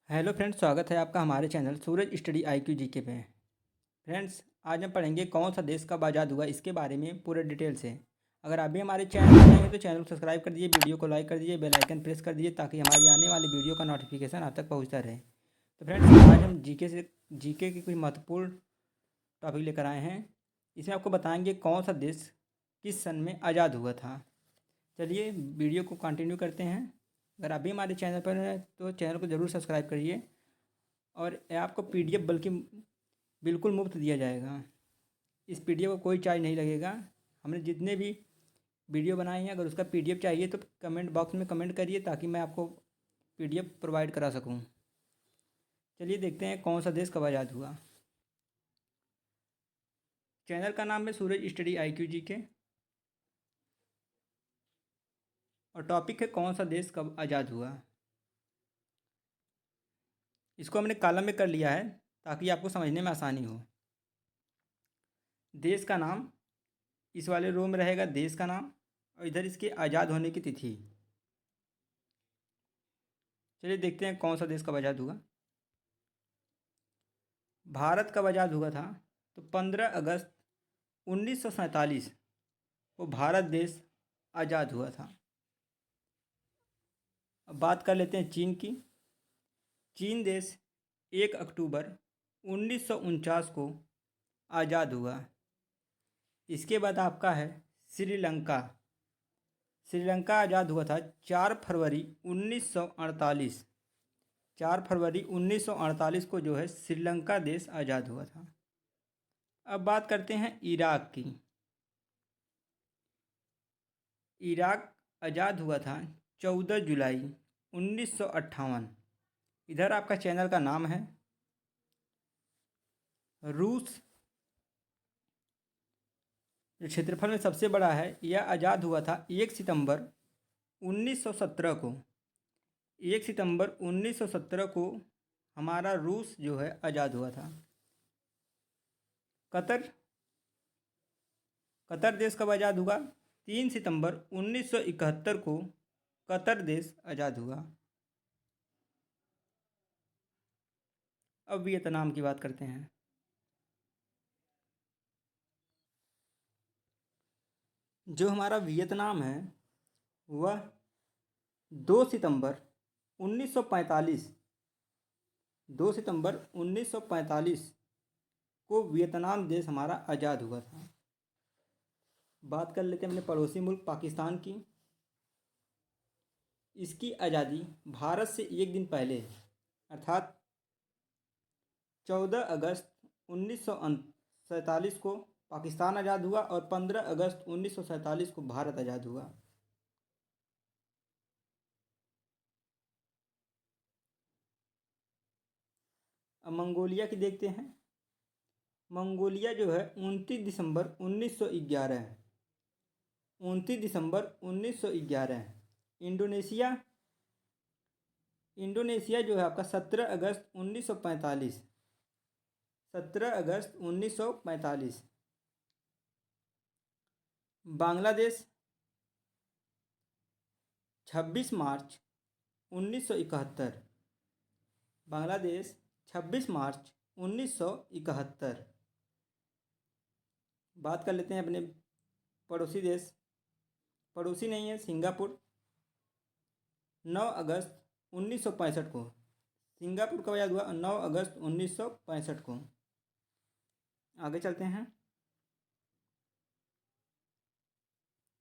Hello friends, स्वागत है आपका हमारे चैनल सूरज स्टडी IQ जीके पे। फ्रेंड्स, आज हम पढ़ेंगे कौन सा देश कब आज़ाद हुआ, इसके बारे में पूरे डिटेल से। अगर आप भी हमारे चैनल पर नए हैं तो चैनल को सब्सक्राइब कर दीजिए, वीडियो को लाइक कर दीजिए, बेल आइकन प्रेस कर दीजिए ताकि हमारी आने वाली वीडियो का नोटिफिकेशन आप तक पहुंचता रहे। तो फ्रेंड्स, आज हम जीके की कुछ महत्वपूर्ण टॉपिक लेकर आए हैं। इसमें आपको बताएंगे कौन सा देश किस सन में आज़ाद हुआ था। चलिए वीडियो को कंटिन्यू करते हैं। अगर आप भी हमारे चैनल पर हैं तो चैनल को ज़रूर सब्सक्राइब करिए और आपको PDF बल्कि बिल्कुल मुफ्त दिया जाएगा। इस PDF को कोई चार्ज नहीं लगेगा। हमने जितने भी वीडियो बनाए हैं, अगर उसका PDF चाहिए तो कमेंट बॉक्स में कमेंट करिए ताकि मैं आपको PDF प्रोवाइड करा सकूं। चलिए देखते हैं कौन सा देश कब आज़ाद हुआ। चैनल का नाम है सूरज स्टडी IQ जीके और टॉपिक है कौन सा देश कब आज़ाद हुआ। इसको हमने कॉलम में कर लिया है ताकि आपको समझने में आसानी हो। देश का नाम इस वाले रो में रहेगा, देश का नाम, और इधर इसके आज़ाद होने की तिथि। चलिए देखते हैं कौन सा देश कब आज़ाद हुआ। भारत कब आज़ाद हुआ था तो 15 अगस्त 1947 को भारत देश आज़ाद हुआ था। अब बात कर लेते हैं चीन की। चीन देश 1 अक्टूबर 1949 को आज़ाद हुआ। इसके बाद आपका है श्रीलंका। श्रीलंका आज़ाद हुआ था 4 फरवरी 1948। 4 फरवरी 1948 को जो है श्रीलंका देश आज़ाद हुआ था। अब बात करते हैं इराक की। इराक आज़ाद हुआ था 14 जुलाई 1958। इधर आपका चैनल का नाम है। रूस जो क्षेत्रफल में सबसे बड़ा है, यह आज़ाद हुआ था 1 सितंबर 1917 को। 1 सितंबर 1917 को हमारा रूस जो है आज़ाद हुआ था। कतर कतर देश कब आज़ाद हुआ? 3 सितंबर 1971 को कतर देश आज़ाद हुआ। अब वियतनाम की बात करते हैं। जो हमारा वियतनाम है वह 2 सितंबर 1945 2 सितंबर 1945 को वियतनाम देश हमारा आज़ाद हुआ था। बात कर लेते हैं अपने पड़ोसी मुल्क पाकिस्तान की। इसकी आज़ादी भारत से एक दिन पहले अर्थात 14 अगस्त 1947 को पाकिस्तान आज़ाद हुआ और 15 अगस्त 1947 को भारत आज़ाद हुआ। अब मंगोलिया की देखते हैं। मंगोलिया जो है 29 दिसंबर 1911 29 दिसंबर 1911। इंडोनेशिया इंडोनेशिया जो है आपका 17 अगस्त 1945। 17 अगस्त 1945। बांग्लादेश 26 मार्च 1971। बांग्लादेश 26 मार्च 1971। बात कर लेते हैं अपने पड़ोसी देश, पड़ोसी नहीं है, सिंगापुर। 9 अगस्त 1965 को सिंगापुर कब आज़ाद हुआ? 9 अगस्त 1965 को। आगे चलते हैं।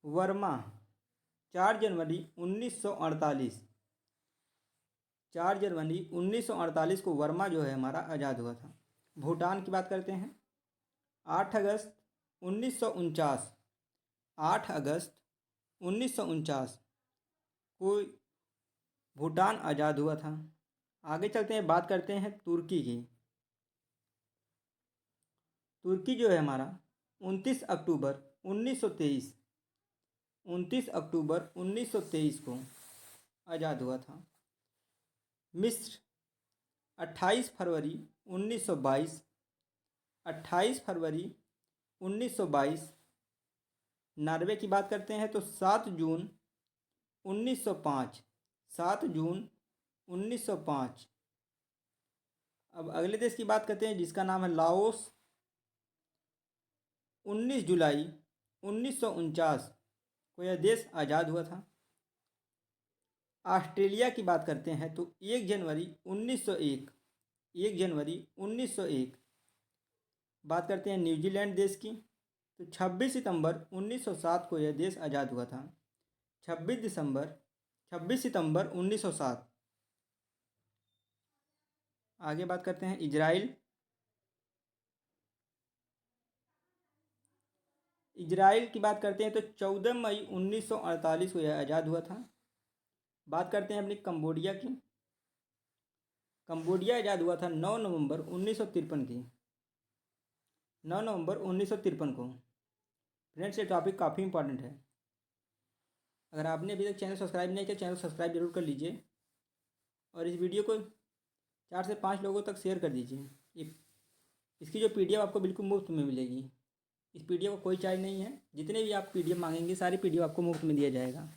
वर्मा 4 जनवरी 1948। 4 जनवरी 1948 को वर्मा जो है हमारा आज़ाद हुआ था। भूटान की बात करते हैं। 8 अगस्त 1949। 8 अगस्त 1949 को भूटान आज़ाद हुआ था। आगे चलते हैं, बात करते हैं तुर्की की। तुर्की जो है हमारा 29 अक्टूबर 1923। 29 अक्टूबर 1923 को आज़ाद हुआ था। मिस्र 28 फरवरी 1922। 28 फरवरी 1922। नॉर्वे की बात करते हैं तो 7 जून 1905। 7 जून 1905 अब अगले देश की बात करते हैं जिसका नाम है लाओस। 19 जुलाई 1949 को यह देश आज़ाद हुआ था। ऑस्ट्रेलिया की बात करते हैं तो 1 जनवरी 1901, 1 जनवरी 1901। बात करते हैं न्यूजीलैंड देश की तो 26 सितंबर 1907 को यह देश आज़ाद हुआ था। 26 सितंबर 1907। आगे बात करते हैं इजराइल। इजराइल की बात करते हैं तो 14 मई 1948 को यह आज़ाद हुआ था। बात करते हैं अपनी कंबोडिया की। कंबोडिया आज़ाद हुआ था 9 नवंबर 1953 की, 9 नवंबर 1953 को। फ्रेंड्स, ये टॉपिक काफ़ी इंपॉर्टेंट है। अगर आपने अभी तक चैनल सब्सक्राइब नहीं किया, चैनल सब्सक्राइब जरूर कर लीजिए और इस वीडियो को 4 से 5 लोगों तक शेयर कर दीजिए। इसकी जो PDF आपको बिल्कुल मुफ्त में मिलेगी। इस PDF का कोई चार्ज नहीं है। जितने भी आप PDF मांगेंगे सारी PDF आपको मुफ्त में दिया जाएगा।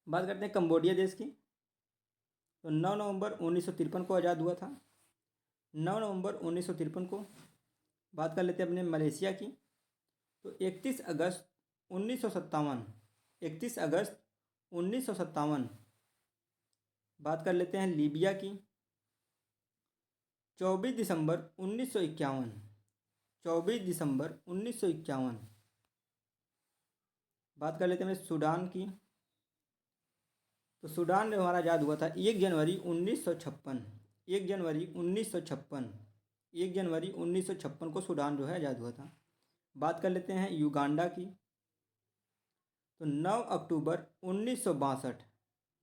बात करते हैं कंबोडिया देश की तो 9 नवंबर 1953 को आज़ाद हुआ था, 9 नवंबर 1953 को। बात कर लेते हैं अपने मलेशिया की तो 31 अगस्त 1957, 31 अगस्त 1957। बात कर लेते हैं लीबिया की 24 दिसंबर 1951, 24 दिसंबर 1951। बात कर लेते हैं सूडान की तो सूडान में हमारा आज़ाद हुआ था 1 जनवरी 1956, 1 जनवरी 1956, 1 जनवरी 1956 को सूडान जो है आज़ाद हुआ था। बात कर लेते हैं युगांडा की तो 9 अक्टूबर 1962,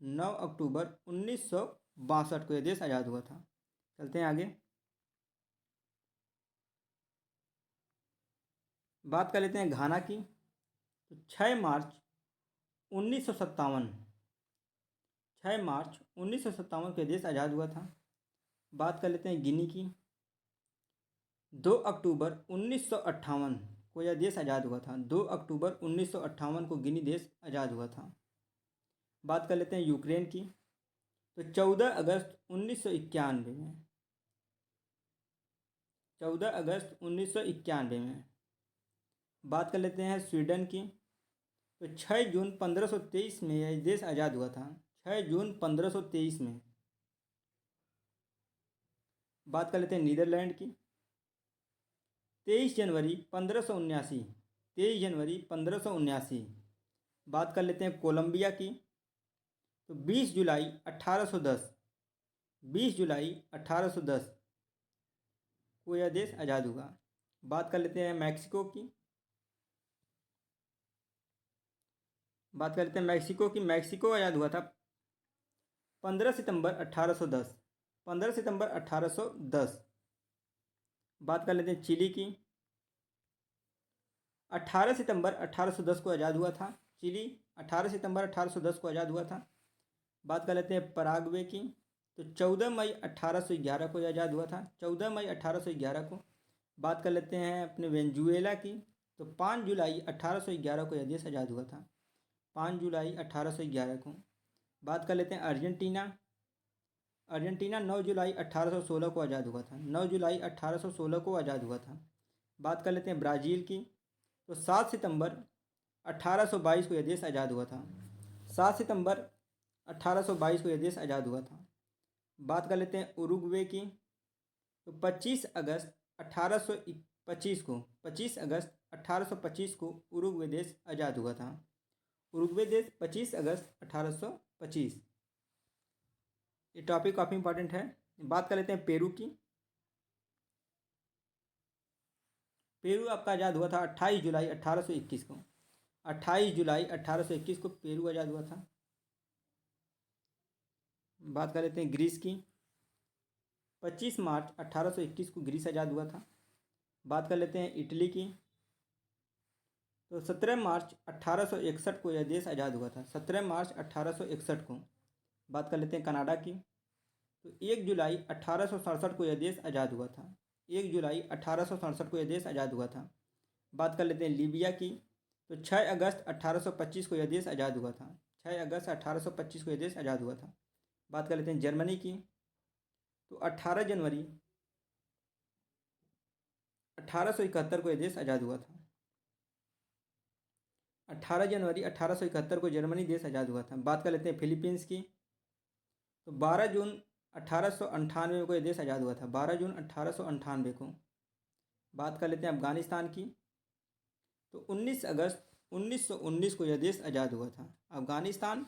9 अक्टूबर 1962 को यह देश आज़ाद हुआ था। चलते हैं आगे। बात कर लेते हैं घाना की तो 6 मार्च 1957, 6 मार्च 1957 को देश आज़ाद हुआ था। बात कर लेते हैं गिनी की 2 अक्टूबर 1958 को यह देश आज़ाद हुआ था। 2 अक्टूबर 1958 को गिनी देश आज़ाद हुआ था। बात कर लेते हैं यूक्रेन की तो 14 अगस्त 1991 में, 14 अगस्त 1991 में। बात कर लेते हैं स्वीडन की तो 6 जून 1523 में यह देश आज़ाद हुआ था, 6 जून 1523 में। बात कर लेते हैं नीदरलैंड की 23 जनवरी 1579, 23 जनवरी 1579। बात कर लेते हैं कोलंबिया की तो 20 जुलाई 1810, 20 जुलाई 1810 को यह देश आज़ाद हुआ। बात कर लेते हैं मैक्सिको की, बात कर लेते हैं मैक्सिको की। मैक्सिको आज़ाद हुआ था 15 सितंबर 1810, 15 सितंबर 1810। बात कर लेते हैं चिली की 18 सितंबर 1810 को आज़ाद हुआ था। चिली 18 सितंबर 1810 को आज़ाद हुआ था। बात कर लेते हैं पराग्वे की तो 14 मई 1811 को आज़ाद हुआ था, 14 मई 1811 को। बात कर लेते हैं अपने वेनेजुएला की तो 5 जुलाई 1811 को यह देश आज़ाद हुआ था, 5 जुलाई 1811 को। बात कर लेते हैं अर्जेंटीना, अर्जेंटीना 9 जुलाई 1816 को आज़ाद हुआ था, 9 जुलाई 1816 को आज़ाद हुआ था। बात कर लेते हैं ब्राज़ील की तो 7 सितंबर 1822 को यह देश आज़ाद हुआ था, 7 सितंबर 1822 को यह देश आज़ाद हुआ था। बात कर लेते हैं उरुग्वे की तो 25 अगस्त 1825 को, 25 अगस्त 1825 को उरुग्वे देश आज़ाद हुआ था। उरुग्वे देश 25 अगस्त 1825। ये टॉपिक काफ़ी इंपॉर्टेंट है। बात कर लेते हैं पेरू की। पेरू आपका आज़ाद हुआ था 28 जुलाई 1821 को, 28 जुलाई 1821 को पेरू आज़ाद हुआ था। बात कर लेते हैं ग्रीस की 25 मार्च 1821 को ग्रीस आज़ाद हुआ था। बात कर लेते हैं इटली की तो 17 मार्च 1861 को यह देश आज़ाद हुआ था, 17 मार्च 1861 को। बात कर लेते हैं कनाडा की तो 1 जुलाई 1867 को यह देश आज़ाद हुआ था, 1 जुलाई 1867 को यह देश आज़ाद हुआ था। बात कर लेते हैं लीबिया की तो 6 अगस्त 1825 को यह देश आज़ाद हुआ था, 6 अगस्त 1825 को यह देश आज़ाद हुआ था। बात कर लेते हैं जर्मनी की तो 18 जनवरी 1871 को यह देश आज़ाद हुआ था। 18 जनवरी 1871 को जर्मनी देश आज़ाद हुआ था। बात कर लेते हैं फिलीपींस की। तो 12 जून 1898 को यह देश आज़ाद हुआ था। 12 जून 1898 को। बात कर लेते हैं अफ़गानिस्तान की। तो 19 अगस्त 1919 को यह देश आज़ाद हुआ था। अफ़गानिस्तान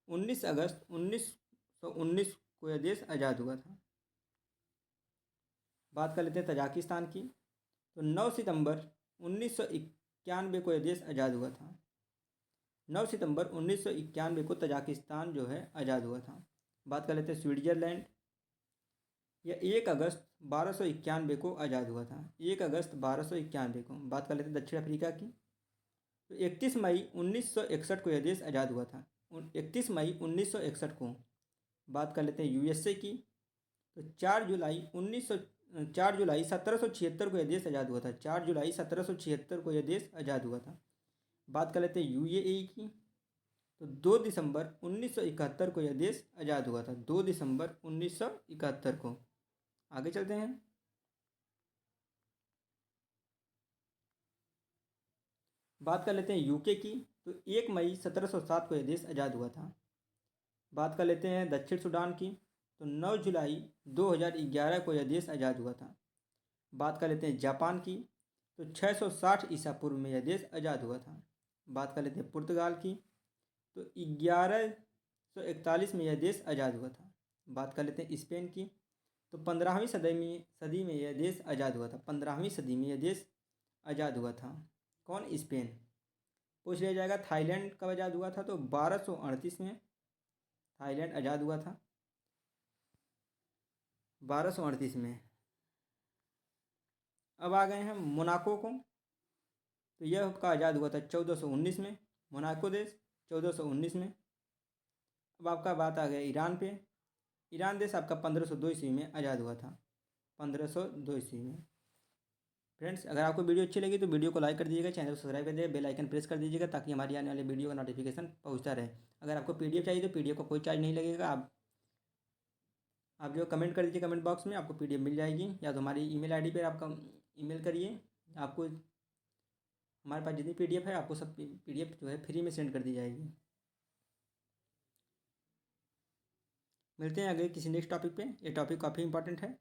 19 अगस्त 1919 को यह देश आज़ाद हुआ था। बात कर लेते हैं तजाकिस्तान की। तो 9 सितंबर 1991 को यह देश आज़ाद हुआ था। 9 सितंबर 1991 को तजाकिस्तान जो है आज़ाद हुआ था। बात कर लेते हैं स्विट्ज़रलैंड। यह 1 अगस्त 1291 को आज़ाद हुआ था। 1 अगस्त 1291 को। बात कर लेते हैं दक्षिण अफ्रीका की। तो 31 मई 1961 को यह देश आज़ाद हुआ था। 31 मई 1961 को। बात कर लेते हैं यूएसए की। तो 4 जुलाई 1776 को यह देश आज़ाद हुआ था। 4 जुलाई 1776 को यह देश आज़ाद हुआ था। बात कर लेते हैं यूएई की। तो 2 दिसंबर 1971 को यह देश आज़ाद हुआ था। 2 दिसंबर 1971 को। आगे चलते हैं। बात कर लेते हैं यूके की। तो 1 मई 1707 को यह देश आज़ाद हुआ था। बात कर लेते हैं दक्षिण सूडान की। तो 9 जुलाई 2011 को यह देश आज़ाद हुआ था। बात कर लेते हैं जापान की। तो 660 ईसा पूर्व में यह देश आज़ाद हुआ था। बात कर लेते हैं पुर्तगाल की। तो 1141 में यह देश आज़ाद हुआ था। बात कर लेते हैं स्पेन की। तो 15वीं सदी में यह देश आज़ाद हुआ था। 15वीं सदी में यह देश आज़ाद हुआ था। कौन? स्पेन। पूछ लिया जाएगा थाईलैंड कब आज़ाद हुआ था। तो 1238 में थाईलैंड आज़ाद हुआ था। 1238 में। अब आ गए हैं मोनाको को। तो यह आपका आज़ाद हुआ था 1419 में। मोनाको देश 1419 में। अब आपका बात आ गया ईरान पे। ईरान देश आपका 1502 ईस्वी में आज़ाद हुआ था। 1502 ईस्वी में। फ्रेंड्स, अगर आपको वीडियो अच्छी लगी तो वीडियो को लाइक कर दीजिएगा, चैनल को सब्सक्राइब कर दीजिएगा, बेल आइकन प्रेस कर दीजिएगा ताकि हमारी आने वाले वीडियो का नोटिफिकेशन पहुंचता रहे। अगर आपको पीडीएफ चाहिए तो पीडीएफ का कोई चार्ज नहीं लगेगा। आप जो कमेंट कर दीजिए कमेंट बॉक्स में, आपको पीडीएफ मिल जाएगी। या तो हमारी ईमेल आईडी पर आपका ईमेल करिए, आपको हमारे पास जितनी पीडीएफ है आपको सब पीडीएफ जो है फ्री में सेंड कर दी जाएगी। मिलते हैं आगे किसी नेक्स्ट टॉपिक पे। ये टॉपिक काफ़ी इंपॉर्टेंट है।